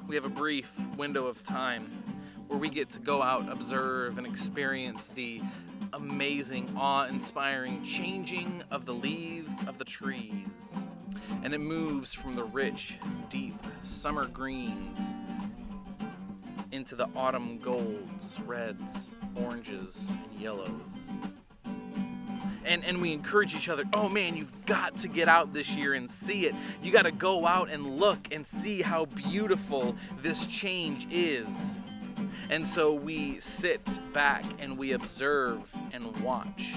we have a brief window of time where we get to go out, observe, and experience the amazing, awe-inspiring changing of the leaves of the trees. And it moves from the rich, deep summer greens into the autumn golds, reds, oranges, and yellows. And we encourage each other, oh man, you've got to get out this year and see it. You got to go out and look and see how beautiful this change is. And so we sit back and we observe and watch.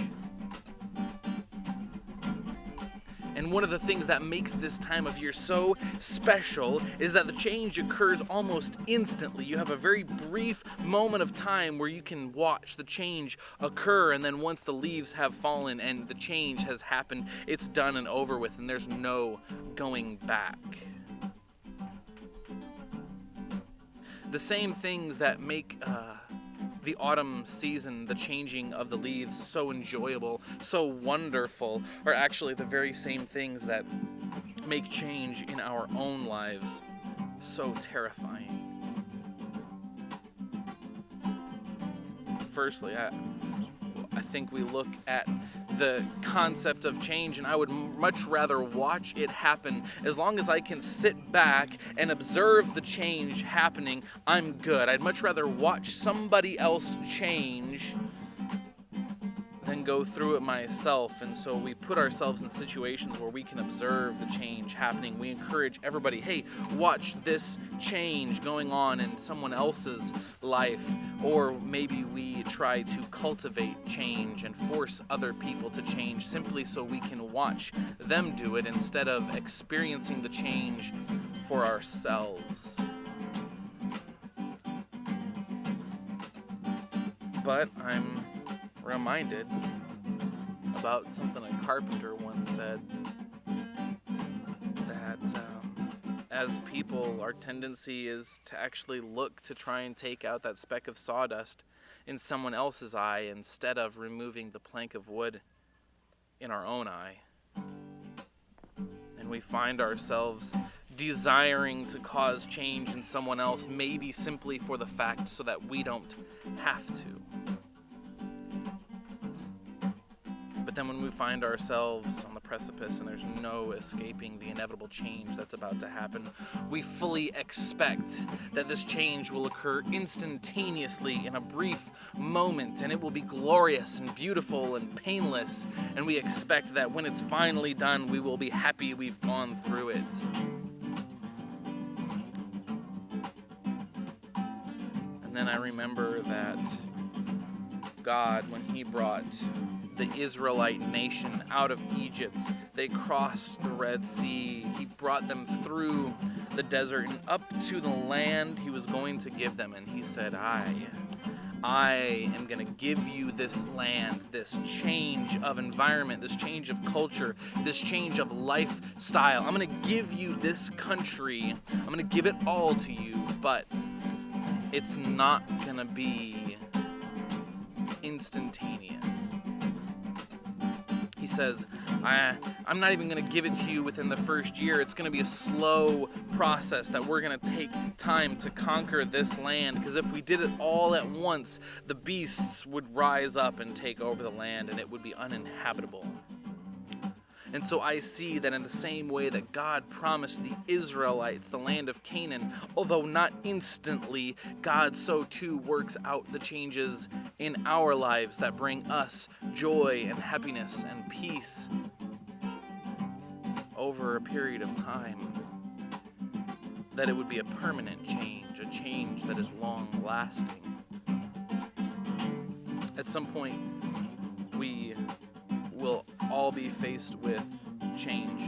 And one of the things that makes this time of year so special is that the change occurs almost instantly. You have a very brief moment of time where you can watch the change occur, and then once the leaves have fallen and the change has happened, it's done and over with, and there's no going back. The same things that make the autumn season, the changing of the leaves, so enjoyable, so wonderful, are actually the very same things that make change in our own lives so terrifying. Firstly, I think we look at the concept of change, and I would much rather watch it happen. As long as I can sit back and observe the change happening, I'm good. I'd much rather watch somebody else change than go through it myself. And so we put ourselves in situations where we can observe the change happening. We encourage everybody, hey, watch this change going on in someone else's life. Or maybe we try to cultivate change and force other people to change simply so we can watch them do it instead of experiencing the change for ourselves. But I'm reminded about something a carpenter once said, that as people, our tendency is to actually look to try and take out that speck of sawdust in someone else's eye instead of removing the plank of wood in our own eye. And we find ourselves desiring to cause change in someone else, maybe simply for the fact so that we don't have to. But then when we find ourselves on the precipice and there's no escaping the inevitable change that's about to happen, we fully expect that this change will occur instantaneously in a brief moment, and it will be glorious and beautiful and painless, and we expect that when it's finally done, we will be happy we've gone through it. And then I remember that God, when He brought the Israelite nation out of Egypt, they crossed the Red Sea. He brought them through the desert and up to the land He was going to give them. And He said, I am going to give you this land, this change of environment, this change of culture, this change of lifestyle. I'm going to give you this country. I'm going to give it all to you, but it's not going to be instantaneous. He says, I'm not even going to give it to you within the first year. It's going to be a slow process that we're going to take time to conquer this land, because if we did it all at once, the beasts would rise up and take over the land and it would be uninhabitable. And so I see that in the same way that God promised the Israelites the land of Canaan, although not instantly, God so too works out the changes in our lives that bring us joy and happiness and peace over a period of time. That it would be a permanent change, a change that is long-lasting. At some point, we will all be faced with change.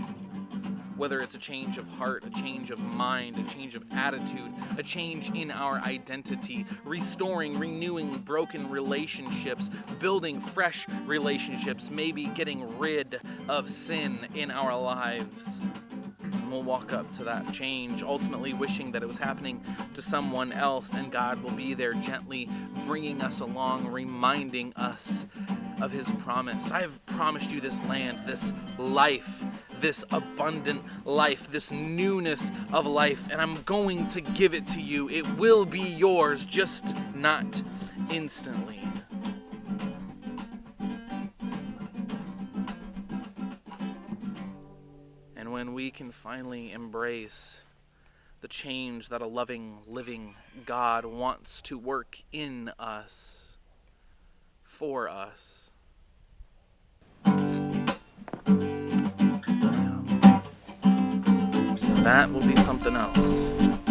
Whether it's a change of heart, a change of mind, a change of attitude, a change in our identity, restoring, renewing broken relationships, building fresh relationships, maybe getting rid of sin in our lives. And we'll walk up to that change, ultimately wishing that it was happening to someone else, and God will be there gently bringing us along, reminding us of his promise. I have promised you this land, this life, this abundant life, this newness of life, and I'm going to give it to you. It will be yours, just not instantly. And when we can finally embrace the change that a loving, living God wants to work in us, for us, that will be something else.